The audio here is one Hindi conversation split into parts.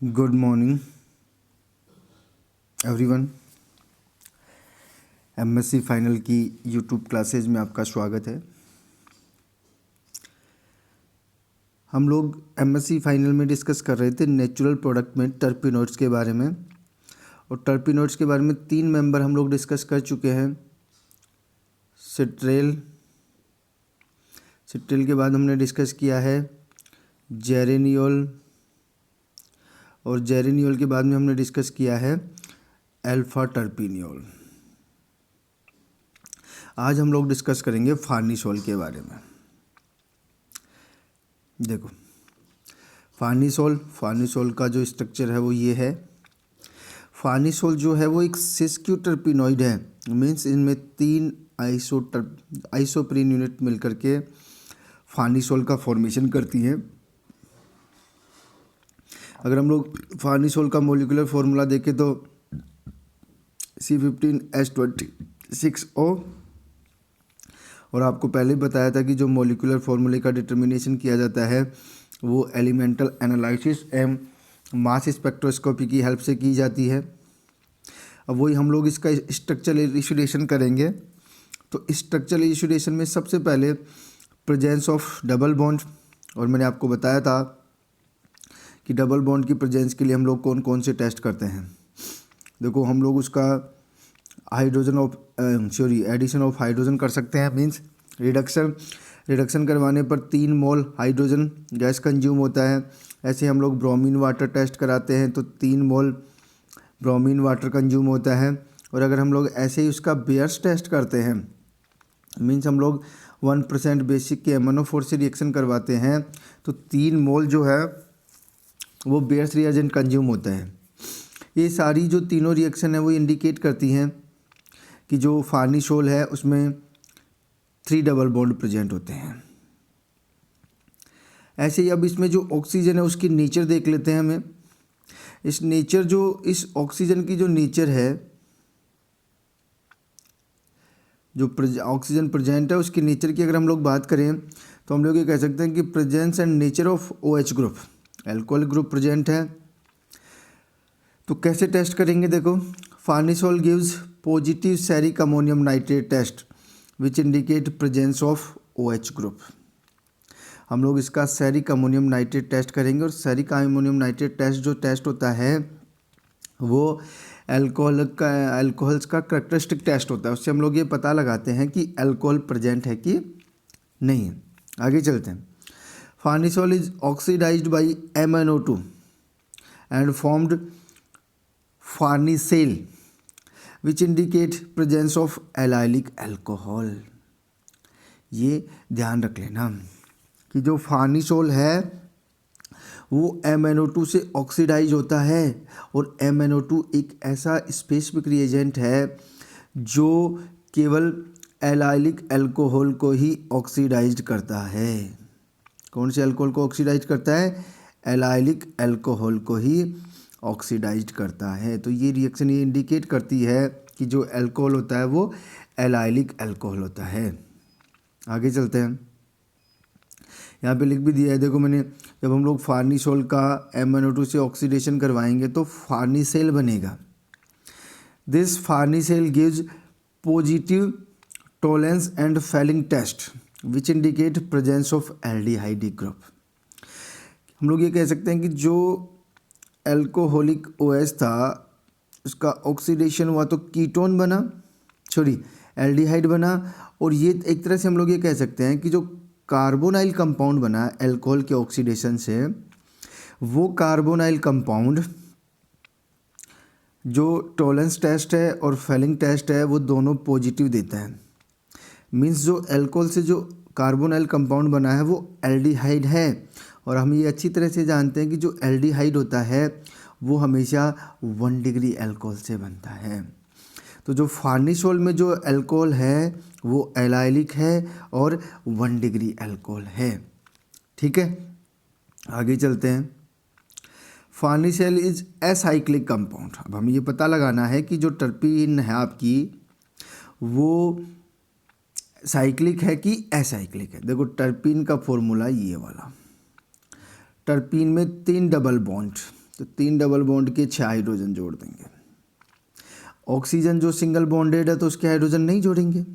Good morning everyone. MSc final की यूट्यूब क्लासेज में आपका स्वागत है। हम लोग एमएससी फाइनल में डिस्कस कर रहे थे नेचुरल प्रोडक्ट में टर्पिनोइड्स के बारे में, और टर्पिनोइड्स के बारे में 3 मेंबर हम लोग डिस्कस कर चुके हैं। सिट्रेल के बाद हमने डिस्कस किया है जेरेनियोल, और जेरेनियोल के बाद में हमने डिस्कस किया है अल्फा टर्पिनियोल। आज हम लोग डिस्कस करेंगे फार्निसोल के बारे में। देखो, फार्निसोल का जो स्ट्रक्चर है वो ये है। फार्निसोल जो है वो एक सिस्क्यू टर्पिनोइड है, मीन्स इनमें 3 आइसोप्रीन यूनिट मिलकर के फार्निसोल का फॉर्मेशन करती हैं। अगर हम लोग फार्निसोल का मोलिकुलर फॉर्मूला देखें तो C15H26O, और आपको पहले बताया था कि जो मोलिकुलर फॉर्मूले का डिटर्मिनेशन किया जाता है वो elemental analysis and mass spectroscopy की हेल्प से की जाती है। अब वही हम लोग इसका स्ट्रक्चरल इल्यूस्ट्रेशन करेंगे। तो स्ट्रक्चरल इल्यूस्ट्रेशन में सबसे पहले प्रेजेंस ऑफ डबल बॉन्ड, और मैंने आपको बताया था कि डबल बॉन्ड की प्रेजेंस के लिए हम लोग कौन कौन से टेस्ट करते हैं। देखो, हम लोग उसका एडिशन ऑफ हाइड्रोजन कर सकते हैं, मीन्स रिडक्शन करवाने पर 3 मोल हाइड्रोजन गैस कंज्यूम होता है। ऐसे हम लोग ब्रोमीन वाटर टेस्ट कराते हैं तो 3 मोल ब्रोमीन वाटर कंज्यूम होता है। और अगर हम लोग ऐसे ही उसका बेयर्स टेस्ट करते हैं, मीन्स हम लोग 1% बेसिक के MnO4 से रिएक्शन करवाते हैं तो 3 मोल जो है वो बेयर्स रिएजेंट कंज्यूम होता है। ये सारी जो तीनों रिएक्शन है वो इंडिकेट करती हैं कि जो फार्निसोल है उसमें 3 डबल बॉन्ड प्रेजेंट होते हैं। ऐसे ही अब इसमें जो ऑक्सीजन है उसकी नेचर देख लेते हैं हमें। इस ऑक्सीजन की जो नेचर है, जो ऑक्सीजन प्रेजेंट है उसकी नेचर की अगर हम लोग बात करें तो हम लोग ये कह सकते हैं कि presence and nature of OH group, alcohol group present है। तो कैसे टेस्ट करेंगे? देखो, farnesol gives positive ceric ammonium nitrate test which indicate presence of OH group. हम लोग इसका सेरिक अमोनियम नाइट्रेट टेस्ट करेंगे, और सेरिक अमोनियम नाइट्रेट टेस्ट जो टेस्ट होता है वो अल्कोहल्स का करैक्टरिस्टिक टेस्ट होता है। उससे हम लोग ये पता लगाते हैं कि अल्कोहल प्रेजेंट है कि नहीं। आगे चलते हैं। Farnesol is oxidized by MnO2 and formed farnesal which indicate presence of allylic alcohol. ये ध्यान रख लेना कि जो फार्निसोल है वो MnO2 से ऑक्सीडाइज होता है, और MnO2 एक ऐसा स्पेसिफिक रिएजेंट है जो केवल एलाइलिक अल्कोहल को ही ऑक्सीडाइज करता है। कौन से अल्कोहल को ऑक्सीडाइज करता है? एलाइलिक अल्कोहल को ही ऑक्सीडाइज करता है। तो ये रिएक्शन ये इंडिकेट करती है कि जो अल्कोहल होता है वो एलाइलिक अल्कोहल होता है। आगे चलते हैं। यहाँ पे लिख भी दिया है, देखो मैंने, जब हम लोग फार्निसोल का MnO2 से ऑक्सीडेशन करवाएंगे तो फार्निसेल बनेगा। This farnesal gives positive Tollens and Fehling test which indicate presence of aldehyde group. हम लोग ये कह सकते हैं कि जो एल्कोहलिक OH था उसका ऑक्सीडेशन हुआ तो कीटोन बना, एल्डिहाइड बना, और ये एक तरह से हम लोग ये कह सकते हैं कि जो कार्बोनाइल कंपाउंड बना अल्कोहल के ऑक्सीडेशन से, वो कार्बोनाइल कंपाउंड जो टोलेंस टेस्ट है और फेलिंग टेस्ट है वो दोनों पॉजिटिव देता है। मीन्स जो अल्कोहल से जो कार्बोनाइल कंपाउंड बना है वो एल्डिहाइड है, और हम ये अच्छी तरह से जानते हैं कि जो एल्डिहाइड होता है वो हमेशा 1 डिग्री अल्कोहल से बनता है। तो जो फार्निसोल में जो अल्कोहल है वो एलाइलिक है और 1 डिग्री अल्कोहल है। ठीक है, आगे चलते हैं। फार्निसेल इज एसाइक्लिक कंपाउंड। अब हमें ये पता लगाना है कि जो टर्पीन है आपकी वो साइक्लिक है कि एसाइक्लिक है। देखो, टर्पीन का फॉर्मूला ये वाला, टर्पीन में 3 डबल बॉन्ड, तो 3 डबल बॉन्ड के 6 हाइड्रोजन जोड़ देंगे। ऑक्सीजन जो सिंगल बॉन्डेड है तो उसके हाइड्रोजन नहीं जोड़ेंगे।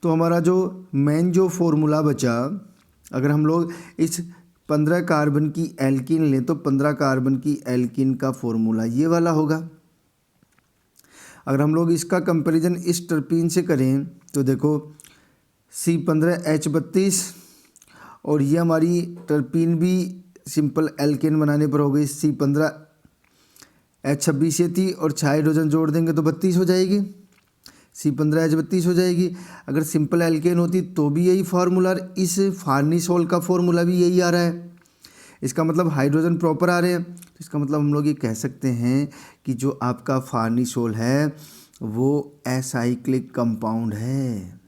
तो हमारा जो मेन जो फॉर्मूला बचा, अगर हम लोग इस 15 कार्बन की एल्कीन लें तो 15 कार्बन की एल्कीन का फॉर्मूला ये वाला होगा। अगर हम लोग इसका कंपैरिजन इस टर्पीन से करें तो देखो C15H32 और ये हमारी टर्पीन भी सिंपल एल्केन बनाने पर हो गई C15H26 ये थी और 6 हाइड्रोजन जोड़ देंगे तो 32 हो जाएगी, C15H32 हो जाएगी। अगर सिंपल एल्केन होती तो भी यही फार्मूला, इस फार्निसोल का फॉर्मूला भी यही आ रहा है। इसका मतलब हाइड्रोजन प्रॉपर आ रहे हैं, तो इसका मतलब हम लोग ये कह सकते हैं कि जो आपका फार्निसोल है वो एसाइक्लिक कंपाउंड है।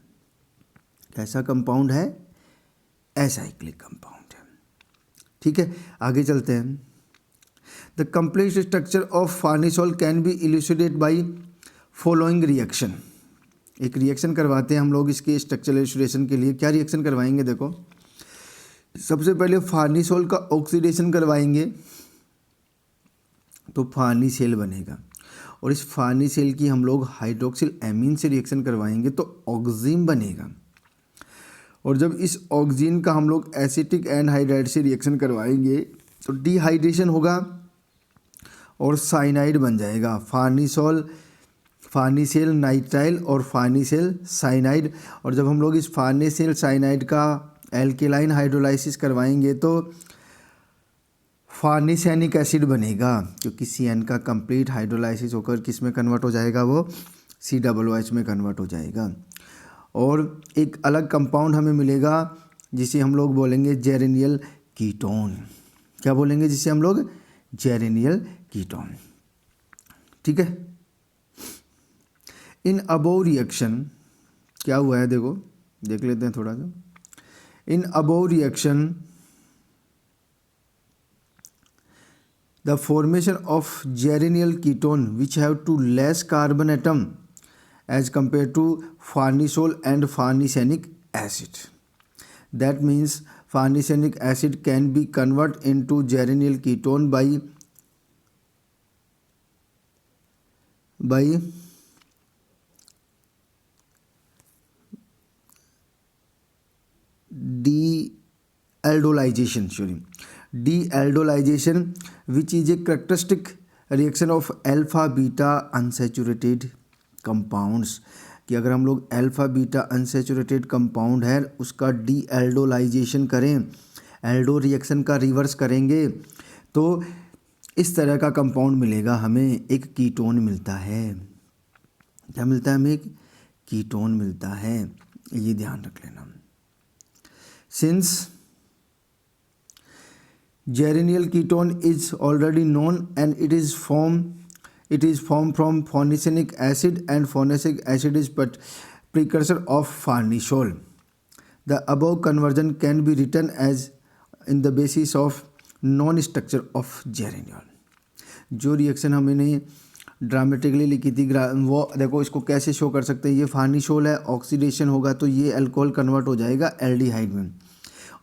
कैसा कंपाउंड है? एसाइक्लिक कंपाउंड है। ठीक है, आगे चलते हैं। The complete structure of farnesol can be elucidate by following reaction. एक रिएक्शन करवाते हैं हम लोग इसके स्ट्रक्चरल इल्यूस्ट्रेशन के लिए। क्या रिएक्शन करवाएंगे? देखो, सबसे पहले फार्निसोल का ऑक्सीडेशन करवाएंगे तो फार्निसेल बनेगा, और इस फार्निसेल की हम लोग हाइड्रोक्सिल एमीन से रिएक्शन करवाएंगे तो ऑक्सीन बनेगा, और जब इस ऑक्सीन का हम लोग एसिटिक एनहाइड्राइड से रिएक्शन करवाएंगे तो डिहाइड्रेशन होगा और साइनाइड बन जाएगा। फार्निसेल नाइट्राइल और फार्निसेल साइनाइड। और जब हम लोग इस फार्निसेल साइनाइड का एल्केलाइन हाइड्रोलाइसिस करवाएंगे तो फार्निसैनिक एसिड बनेगा, क्योंकि CN का कंप्लीट हाइड्रोलाइसिस होकर किस में कन्वर्ट हो जाएगा? वो COOH में कन्वर्ट हो जाएगा। और एक अलग कंपाउंड हमें मिलेगा जिसे हम लोग बोलेंगे जेरेनियल कीटोन। क्या बोलेंगे जिसे हम लोग? जेरेनियल कीटोन। ठीक है, इन अबोव रिएक्शन क्या हुआ है देखो, देख लेते हैं थोड़ा सा। In above reaction the formation of geranyl ketone which have two less carbon atom as compared to farnesol and farnesenic acid. That means farnesenic acid can be converted into geranyl ketone by de-aldolization, which is a characteristic reaction of alpha beta unsaturated compounds। कि अगर हम लोग अल्फा बीटा अनसेचुरेटेड कंपाउंड है उसका डीएल्डोलाइजेशन करें, एल्डो रिएक्शन का रिवर्स करेंगे तो इस तरह का कंपाउंड मिलेगा हमें, एक कीटोन मिलता है। क्या मिलता है हमें? एक कीटोन मिलता है, ये ध्यान रख लेना। Since geranyl ketone is already known and it is formed from farnesenic acid, and farnesenic acid is but precursor of farnesol. The above conversion can be written as in the basis of known structure of geranyl। जो रिएक्शन हमने ड्रामेटिकली लिखी थी वो देखो, इसको कैसे शो कर सकते हैं? ये फार्निसोल है, ऑक्सीडेशन होगा तो ये अल्कोहल कन्वर्ट हो जाएगा एल्डिहाइड में,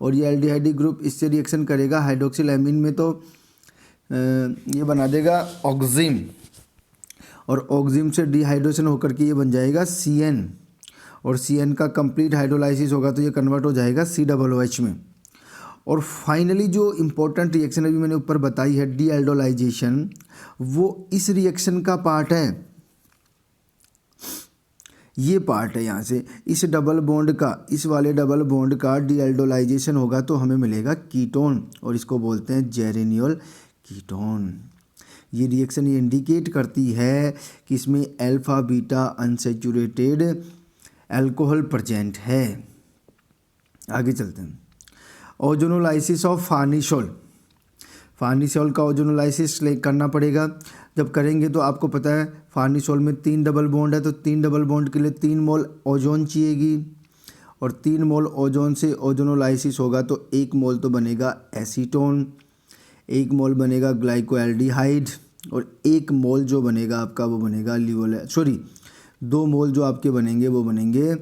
और ये एल्डिहाइड ग्रुप इससे रिएक्शन करेगा हाइड्रोक्सिल एमीन में तो ये बना देगा ऑक्सीन, और ऑक्सीन से डिहाइड्रेशन होकर के ये बन जाएगा CN, और CN का कंप्लीट हाइड्रोलाइसिस होगा तो ये कन्वर्ट हो जाएगा COOH में। और फाइनली जो इम्पोर्टेंट रिएक्शन अभी मैंने ऊपर बताई है डीएल्डोलाइजेशन, वो इस रिएक्शन का पार्ट है, ये पार्ट है। यहाँ से इस डबल बॉन्ड का, इस वाले डबल बॉन्ड का डीएल्डोलाइजेशन होगा तो हमें मिलेगा कीटोन, और इसको बोलते हैं जेरेनियल कीटोन। ये रिएक्शन ये इंडिकेट करती है कि इसमें alpha beta unsaturated alcohol present है। आगे चलते हैं। Ozonolysis of फार्निसोल। फार्निसोल का ओजोनोलाइसिस करना पड़ेगा। जब करेंगे तो आपको पता है फार्निसोल में 3 डबल बॉन्ड है, तो 3 डबल बॉन्ड के लिए 3 मोल ओजोन चाहिएगी, और 3 मोल ओजोन से ओजोनोलाइसिस होगा तो 1 मोल तो बनेगा एसीटोन, 1 मोल बनेगा ग्लाइकोएल्डिहाइड, और 1 मोल जो बनेगा आपका वो बनेगा 2 मोल जो आपके बनेंगे वो बनेंगे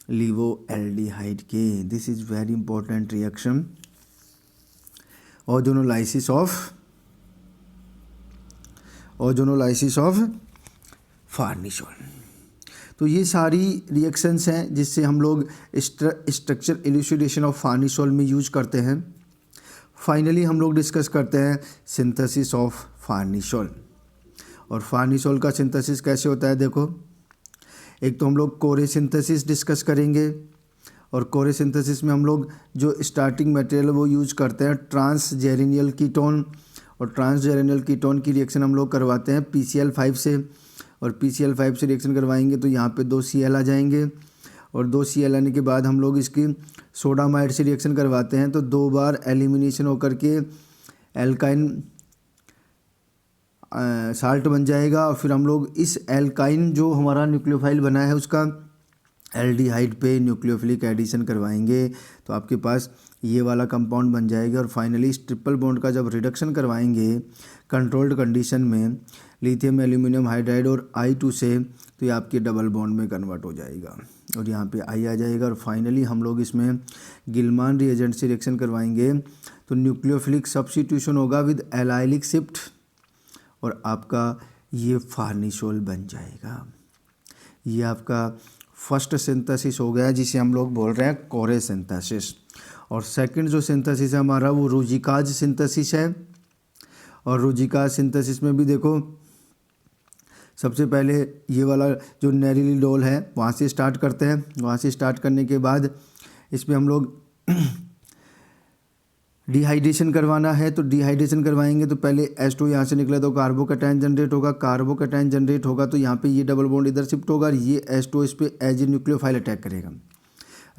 लिवोएल्डिहाइड के। This is very important reaction, ozonolysis of ozonolysis of farnesol. तो ये सारी रिएक्शंस हैं जिससे हम लोग स्ट्रक्चर इल्यूसिडेशन ऑफ फार्निसोल में यूज करते हैं। फाइनली हम लोग डिस्कस करते हैं सिंथेसिस ऑफ फार्निसोल। और फार्निसोल का सिंथेसिस कैसे होता है, देखो एक तो हम लोग कोरे सिंथेसिस डिस्कस करेंगे, और कोरे सिंथेसिस में हम लोग जो स्टार्टिंग मटेरियल वो यूज करते हैं ट्रांसजेरेनियल कीटोन, और ट्रांसजेरेनियल कीटोन की रिएक्शन हम लोग करवाते हैं PCl5 से, और PCl5 से रिएक्शन करवाएंगे तो यहाँ पे 2 Cl आ जाएंगे, और 2 Cl आने के बाद हम लोग इसकी सोडामाइड से रिएक्शन करवाते हैं तो 2 बार एलिमिनेशन होकर के एल्काइन साल्ट बन जाएगा, और फिर हम लोग इस एल्काइन जो हमारा न्यूक्लियोफाइल बना है उसका एल्डिहाइड पे न्यूक्लियोफिलिक एडिशन करवाएंगे तो आपके पास ये वाला कंपाउंड बन जाएगा। और फाइनली इस ट्रिपल बॉन्ड का जब रिडक्शन करवाएंगे कंट्रोल्ड कंडीशन में लिथियम एल्यूमिनियम हाइड्राइड और I2 से, तो ये आपके डबल बॉन्ड में कन्वर्ट हो जाएगा और यहाँ पे I आ जाएगा। और फाइनली हम लोग इसमें गिलमान रिएजेंट से रिएक्शन करवाएंगे तो न्यूक्लियोफिलिक सब्स्टिट्यूशन होगा विद एलाइलिक शिफ्ट, और आपका ये फार्निसोल बन जाएगा। ये आपका फर्स्ट सिंथेसिस हो गया जिसे हम लोग बोल रहे हैं कोरे सिंथेसिस। और सेकंड जो सिंथेसिस है हमारा वो रुजिकाज सिंथेसिस है। और रुजिकाज सिंथेसिस में भी देखो सबसे पहले ये वाला जो नेरिलिडोल है वहाँ से स्टार्ट करते हैं। वहाँ से स्टार्ट करने के बाद इसमें हम लोग डिहाइड्रेशन करवाना है तो डिहाइड्रेशन करवाएंगे तो पहले H2 यहाँ से निकला तो कार्बोकैटायन जनरेट होगा, कार्बोकैटायन जनरेट होगा तो यहाँ पे ये डबल बॉन्ड इधर शिफ्ट होगा और ये H2 इस पे एज ए न्यूक्लियोफाइल अटैक करेगा।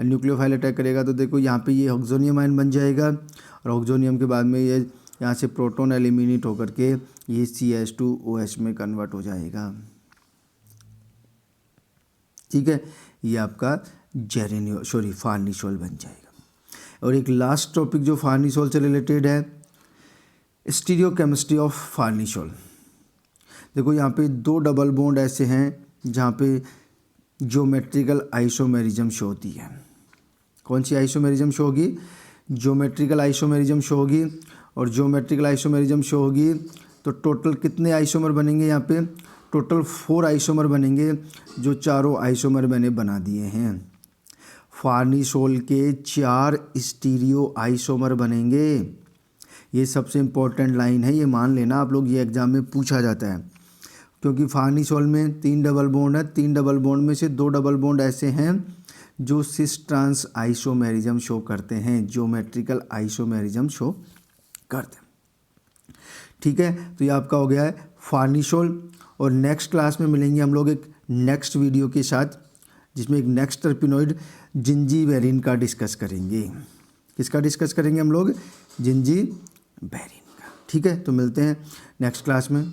न्यूक्लियोफाइल अटैक करेगा तो देखो यहाँ पे ये ऑक्सोनियम आयन बन जाएगा, और ऑक्सोनियम के बाद में ये यहाँ से प्रोटॉन एलिमिनेट होकर के ये CH2OH में कन्वर्ट हो जाएगा। ठीक है, ये आपका फार्निसोल बन जाएगा। और एक लास्ट टॉपिक जो फार्निसोल से रिलेटेड है स्टीरियोकेमिस्ट्री ऑफ फार्निसोल। देखो यहाँ पे 2 डबल बॉन्ड ऐसे हैं जहाँ पे ज्योमेट्रिकल आइसोमेरिज्म शो होती है। कौन सी आइसोमेरिज्म शो होगी? ज्योमेट्रिकल आइसोमेरिज्म शो होगी। और ज्योमेट्रिकल आइसोमेरिज्म शो होगी तो टोटल कितने आइसोमर बनेंगे? यहाँ पे टोटल 4 आइसोमर बनेंगे जो चारों आइसोमर मैंने बना दिए हैं। फार्निसोल के 4 स्टीरियो आइसोमर बनेंगे। ये सबसे इम्पोर्टेंट लाइन है, ये मान लेना आप लोग, ये एग्जाम में पूछा जाता है क्योंकि फार्निसोल में 3 डबल बॉन्ड है। 3 डबल बॉन्ड में से 2 डबल बॉन्ड ऐसे हैं जो सिस ट्रांस आइसोमेरिज्म शो करते हैं, ज्योमेट्रिकल आइसोमेरिज्म शो करते हैं। ठीक है, तो ये आपका हो गया है फार्निसोल। और नेक्स्ट क्लास में मिलेंगे हम लोग एक नेक्स्ट वीडियो के साथ जिसमें एक नेक्स्ट टर्पिनोइड जिंजीबेरिन का डिस्कस करेंगे। किसका डिस्कस करेंगे हम लोग? जिंजीबेरिन का। ठीक है, तो मिलते हैं नेक्स्ट क्लास में।